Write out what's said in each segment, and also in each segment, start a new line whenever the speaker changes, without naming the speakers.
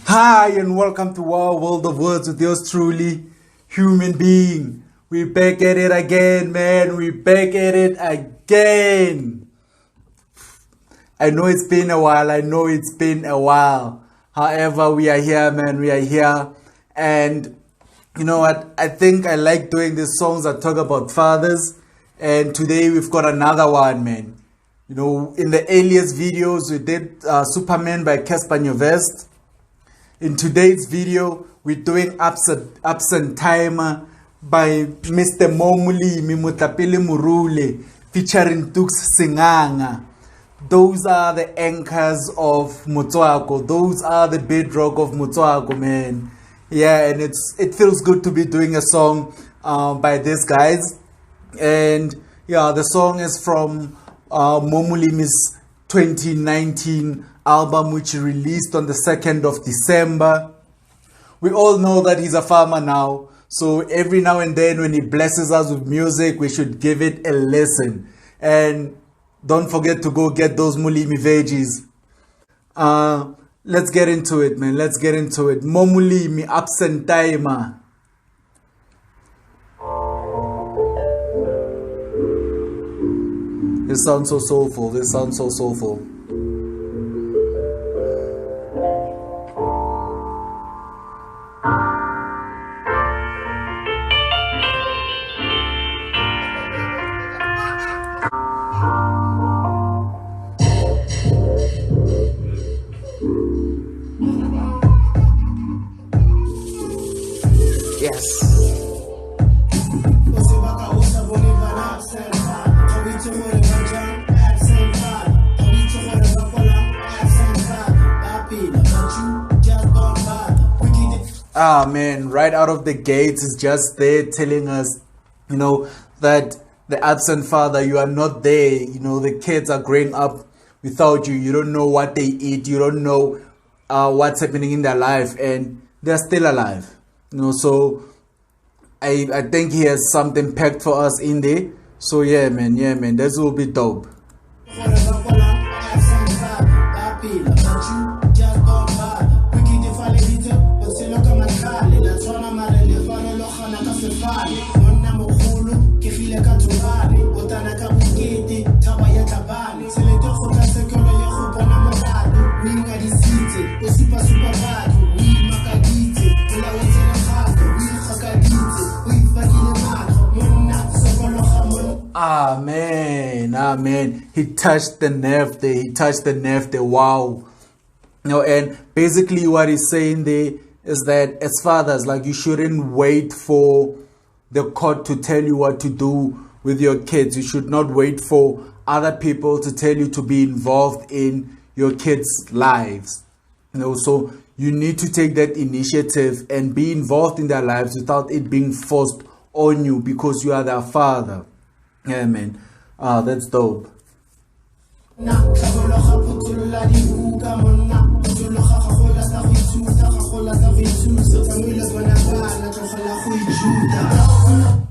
Hi and welcome to our world of words with yours truly, human being. We back at it again, man. We back at it again. I know it's been a while. However, we are here, man. We are here. And you know what? I think I like doing these songs that talk about fathers. And today we've got another one, man. You know, in the earliest videos, we did Superman by Casper Nyovest. In today's video, we're doing Absent Tymer by Mr. Motlapele Morule featuring Tux Singanga. Those are the anchors of Motswako. Those are the bedrock of Motswako, man. Yeah, and it feels good to be doing a song by these guys. And yeah, the song is from Momulimi's 2019 album, which he released on the 2nd of December. We all know that he's a farmer now, so every now and then when he blesses us with music, we should give it a listen. And don't forget to go get those Mulimi veggies. Let's get into it, man. Let's get into it. Momulimi, Absent Tymer. This sounds so soulful. This sounds so soulful. Yes. Ah, man, right out of the gates is just there telling us, you know, that the absent father, you are not there. You know, the kids are growing up without you. You don't know what they eat. You don't know what's happening in their life, and they're still alive. You know, so I think he has something packed for us in there. So yeah, man, this will be dope. Amen. He touched the nerve there. Wow. You know, and basically what he's saying there is that as fathers, like, you shouldn't wait for the court to tell you what to do with your kids. You should not wait for other people to tell you to be involved in your kids' lives. You know, so you need to take that initiative and be involved in their lives without it being forced on you because you are their father. Yeah, man. That's dope.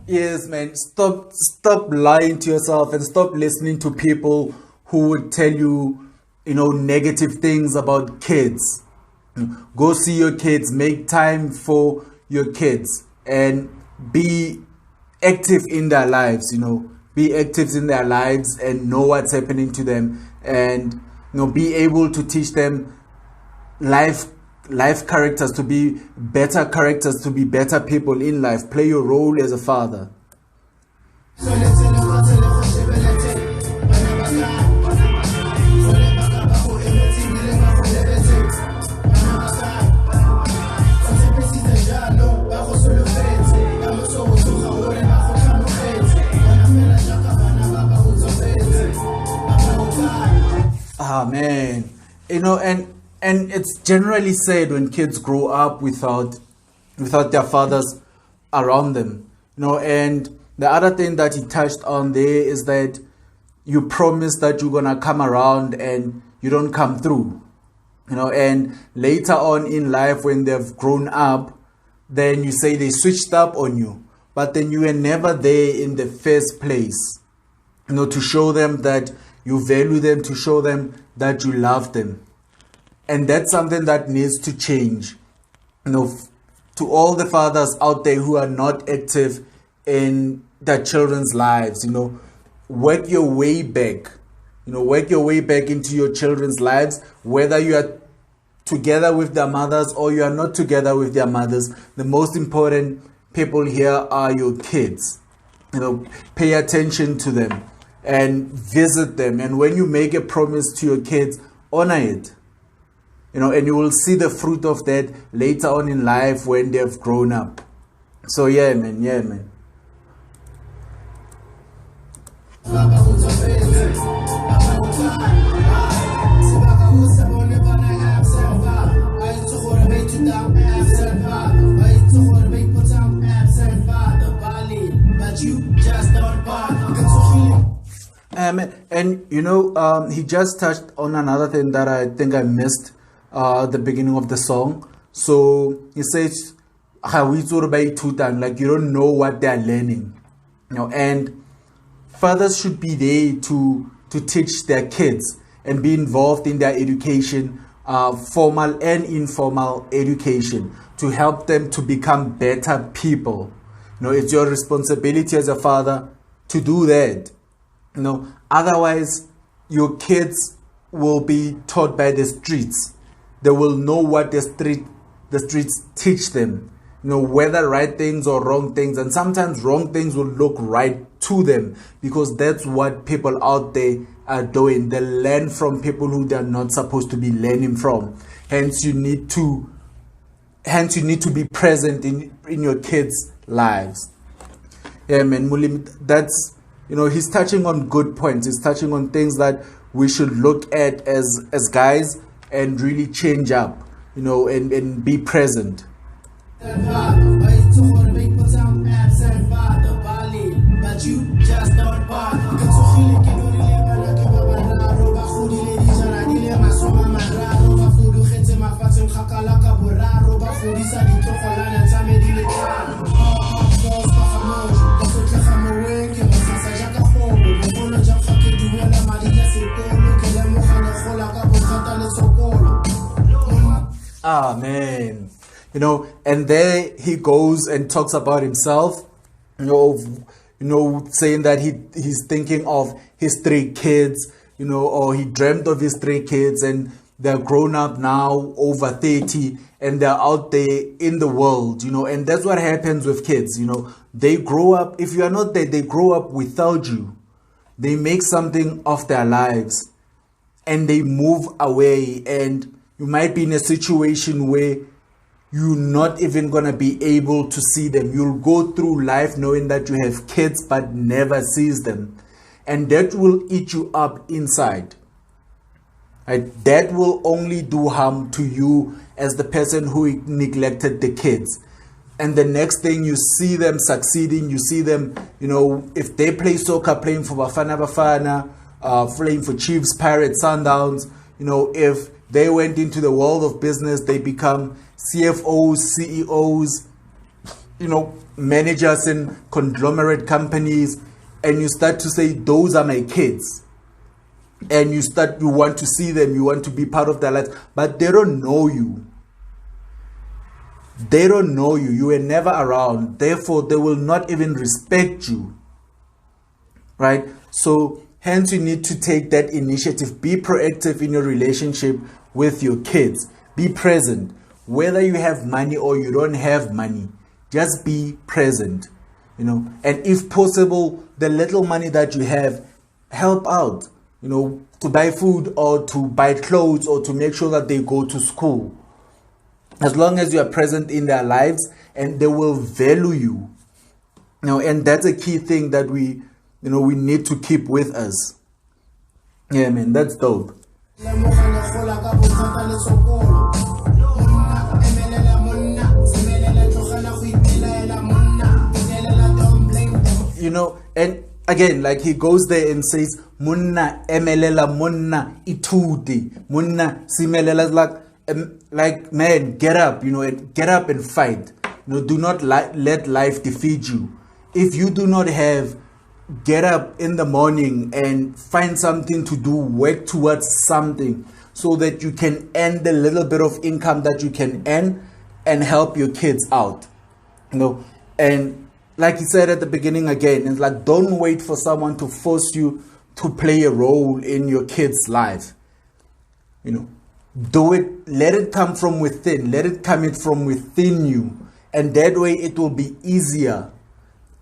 Yes, man. Stop lying to yourself and stop listening to people who would tell you, you know, negative things about kids. Go see your kids, make time for your kids, and be active in their lives, you know. Be active in their lives and know what's happening to them, and you know, be able to teach them life characters, to be better characters, to be better people in life. Play your role as a father. Man, you know, and it's generally said when kids grow up without their fathers around them, you know. And the other thing that he touched on there is that you promise that you're gonna come around and you don't come through, you know. And later on in life, when they've grown up, then you say they switched up on you, but then you were never there in the first place, you know, to show them that you value them, to show them that you love them. And that's something that needs to change. To all the fathers out there who are not active in their children's lives, work your way back. Work your way back into your children's lives, whether you are together with their mothers or you are not together with their mothers. The most important people here are your kids. Pay attention to them and visit them. And when you make a promise to your kids, honor it. And you will see the fruit of that later on in life when they've grown up. So yeah, man. And he just touched on another thing that I think I missed at the beginning of the song. So he says, like you don't know what they're learning. And fathers should be there to teach their kids and be involved in their education, formal and informal education, to help them to become better people. It's your responsibility as a father to do that. Otherwise your kids will be taught by the streets. They will know what the streets teach them, whether right things or wrong things. And sometimes wrong things will look right to them because that's what people out there are doing. They learn from people who they're not supposed to be learning from. Hence you need to be present in your kids' lives. Yeah, man, Mulim, that's, he's touching on good points. He's touching on things that we should look at as guys and really change up, and be present.
But you just don't
Man, and there he goes and talks about himself, saying that he's thinking of his 3 kids, or he dreamt of his 3 kids, and they're grown up now, over 30, and they're out there in the world, and that's what happens with kids. They grow up. If you are not there, they grow up without you. They make something of their lives and they move away, and you might be in a situation where you're not even going to be able to see them. You'll go through life knowing that you have kids but never sees them. And that will eat you up inside. Right? That will only do harm to you as the person who neglected the kids. And the next thing, you see them succeeding, you see them, if they play soccer, playing for Bafana, playing for Chiefs, Pirates, Sundowns, if they went into the world of business, they become CFOs, CEOs, managers in conglomerate companies, and you start to say, those are my kids. And you want to see them, you want to be part of their lives, but they don't know you. They don't know you. You were never around. Therefore, they will not even respect you. Right? So, hence you need to take that initiative. Be proactive in your relationship with your kids. Be present. Whether you have money or you don't have money, just be present. And if possible, the little money that you have, help out. To buy food or to buy clothes or to make sure that they go to school. As long as you are present in their lives, and they will value you. And that's a key thing that we need to keep with us. Yeah, man, that's dope. And again, like he goes there and says, Munna emelela munna itudi. Munna simelela, like, man, get up, and get up and fight. Do not let life defeat you. If you do not have get up in the morning and find something to do, work towards something so that you can earn the little bit of income that you can earn and help your kids out. And like he said at the beginning again, it's like, don't wait for someone to force you to play a role in your kid's life. Do it, let it come from within, let it come from within you. And that way it will be easier.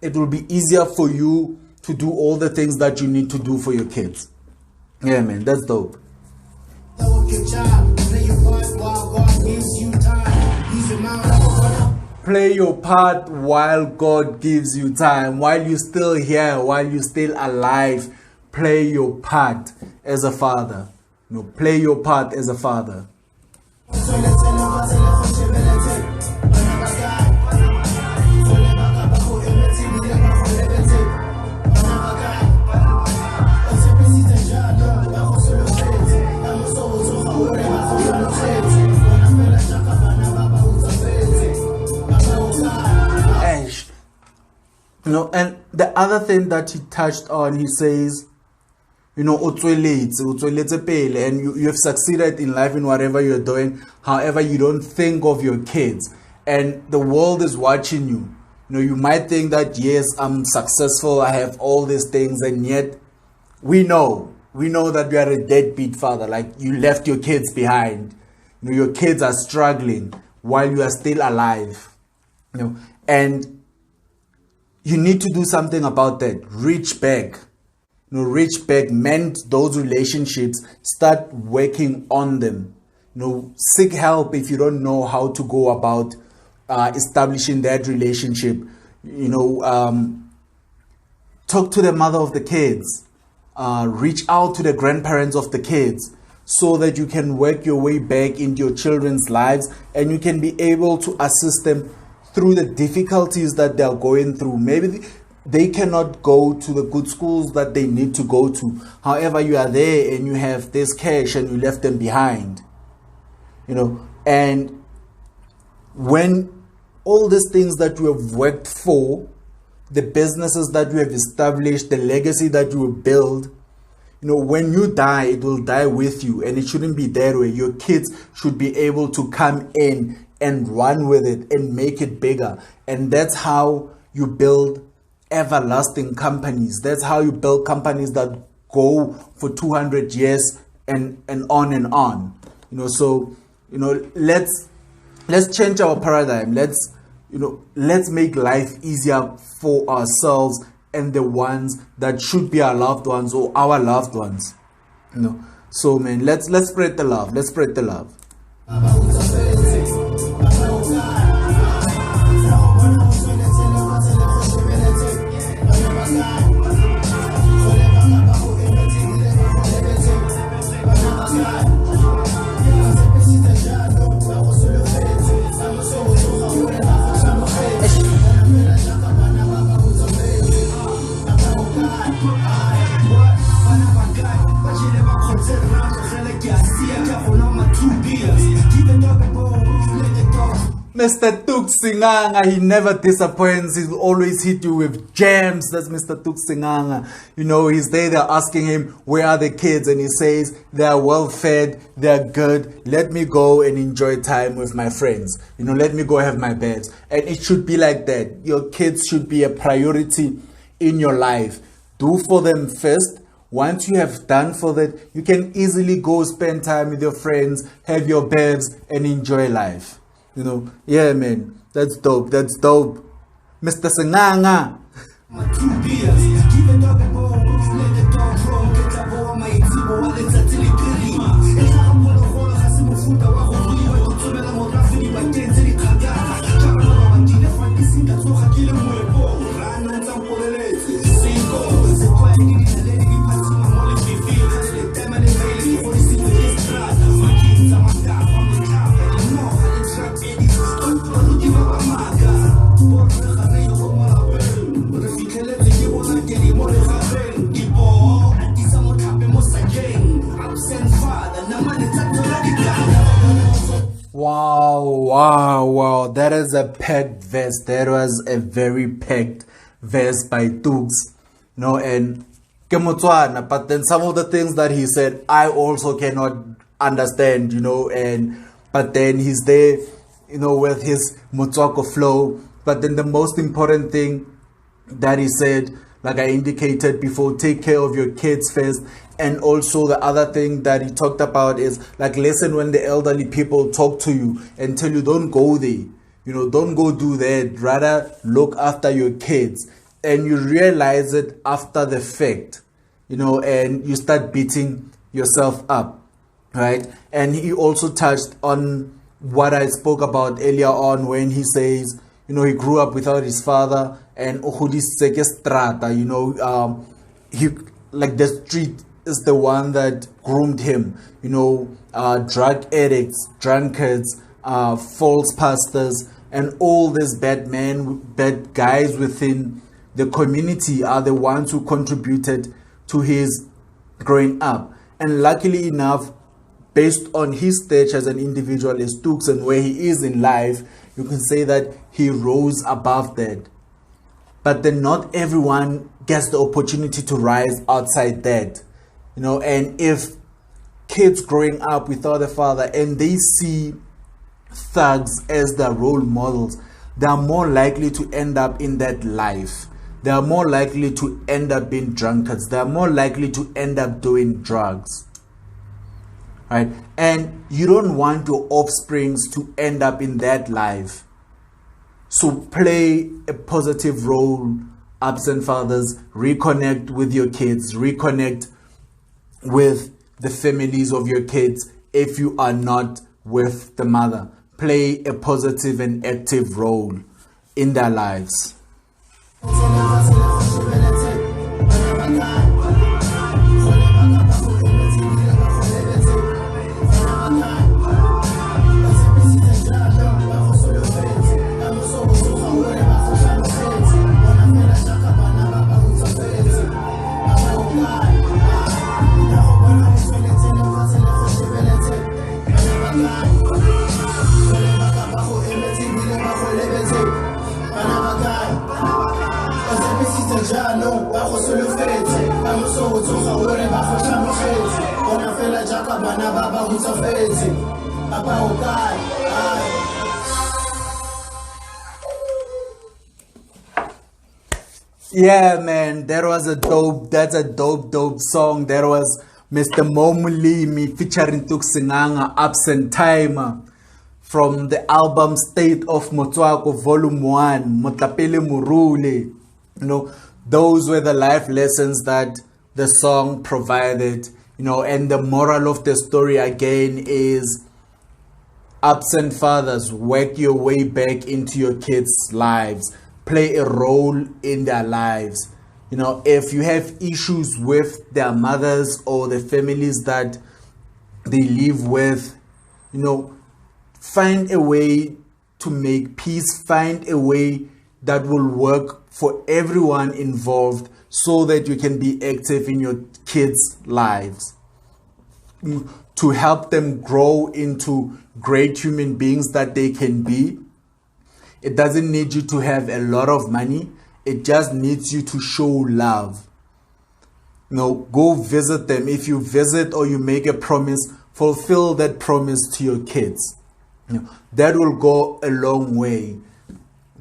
It will be easier for you to do all the things that you need to do for your kids. Yeah, man, that's dope. Play your part while God gives you time. While you're still here, while you're still alive, play your part as a father. Play your part as a father. And the other thing that he touched on, he says, and you have succeeded in life in whatever you're doing. However, you don't think of your kids, and the world is watching you. You might think that, yes, I'm successful, I have all these things, and yet we know that you are a deadbeat father. Like, you left your kids behind. Your kids are struggling while you are still alive. And you need to do something about that. Reach back. Reach back, mend those relationships, start working on them. Seek help if you don't know how to go about establishing that relationship. Talk to the mother of the kids. Reach out to the grandparents of the kids so that you can work your way back into your children's lives and you can be able to assist them through the difficulties that they are going through. Maybe they cannot go to the good schools that they need to go to. However, you are there and you have this cash and you left them behind. And when all these things that you have worked for, the businesses that you have established, the legacy that you will build, when you die, it will die with you, and it shouldn't be that way. Your kids should be able to come in and run with it and make it bigger. And that's how you build everlasting companies. That's how you build companies that go for 200 years and on and on. Let's change our paradigm. Let's make life easier for ourselves and the ones that should be our loved ones or our loved ones. So man, let's spread the love. Let's spread the love. Mr. Tuksinganga, he never disappoints. He'll always hit you with gems. That's Mr. Tuksinganga. He's there, they're asking him, where are the kids? And he says, they're well fed, they're good. Let me go and enjoy time with my friends. Let me go have my beds. And it should be like that. Your kids should be a priority in your life. Do for them first. Once you have done for that, you can easily go spend time with your friends, have your beds, and enjoy life. Yeah, man, that's dope. That's dope. Mr. Singanga. Wow. That is a packed verse. That was a very packed verse by Dukes. and ke Motswana, but then some of the things that he said, I also cannot understand, but then he's there, with his Motswako flow. But then the most important thing that he said, like I indicated before, take care of your kids first. And also the other thing that he talked about is like, listen when the elderly people talk to you and tell you don't go there, don't go do that, rather look after your kids. And you realize it after the fact, and you start beating yourself up, right? And he also touched on what I spoke about earlier on when he says, he grew up without his father, and strata, he, like, the street is the one that groomed him, drug addicts, drunkards, false pastors, and all these bad guys within the community are the ones who contributed to his growing up. And luckily enough, based on his stage as an individual, his Stooks, and where he is in life, you can say that he rose above that. But then not everyone gets the opportunity to rise outside that. And if kids growing up without a father and they see thugs as their role models, they are more likely to end up in that life. They are more likely to end up being drunkards. They are more likely to end up doing drugs. Right? And you don't want your offsprings to end up in that life. So play a positive role, absent fathers. Reconnect with your kids. Reconnect with the families of your kids if you are not with the mother. Play a positive and active role in their lives. Yeah, man, that's a dope song. That was Mr. Momulimi featuring Tuksinganga, Absent Tymer, from the album State of Motswako Volume 1, Motlapele Morule. Those were the life lessons that the song provided, and the moral of the story again is absent fathers, work your way back into your kids' lives. Play a role in their lives. If you have issues with their mothers or the families that they live with, find a way to make peace, find a way that will work for everyone involved so that you can be active in your kids' lives. To help them grow into great human beings that they can be. It doesn't need you to have a lot of money. It just needs you to show love. Go visit them. If you visit or you make a promise, fulfill that promise to your kids. That will go a long way.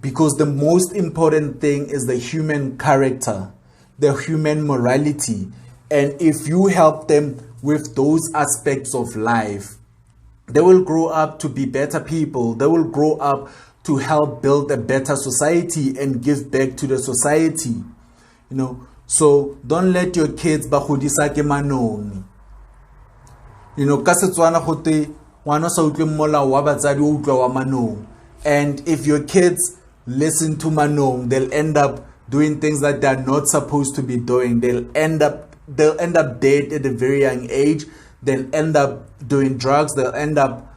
Because the most important thing is the human character, the human morality. And if you help them with those aspects of life, they will grow up to be better people. They will grow up to help build a better society and give back to the society. So don't let your kids ba godisa ke manong. Ka Setswana gote ngwana sa utlwe molao wa batsadi o utlwa wa manong. And if your kids listen to manong, they'll end up doing things that they're not supposed to be doing. They'll end up dead at a very young age. They'll end up doing drugs. They'll end up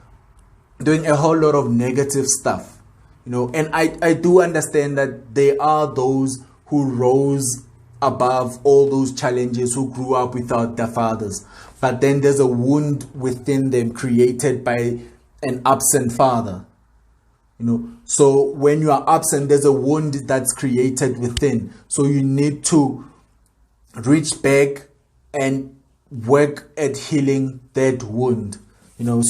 doing a whole lot of negative stuff. And I do understand that there are those who rose above all those challenges, who grew up without their fathers. But then there's a wound within them created by an absent father. So when you are absent, there's a wound that's created within. So you need to reach back and work at healing that wound.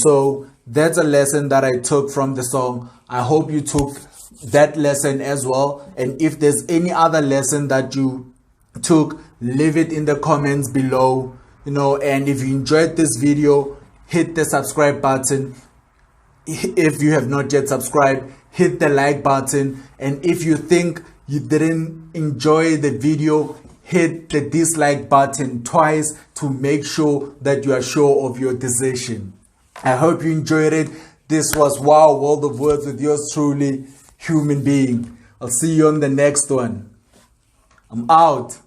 So that's a lesson that I took from the song. I hope you took that lesson as well. And if there's any other lesson that you took, leave it in the comments below. And if you enjoyed this video, hit the subscribe button. If you have not yet subscribed, hit the like button. And if you think you didn't enjoy the video, hit the dislike button twice to make sure that you are sure of your decision. I hope you enjoyed it. This was Wow World of Words with yours truly, Human Being. I'll see you on the next one. I'm out.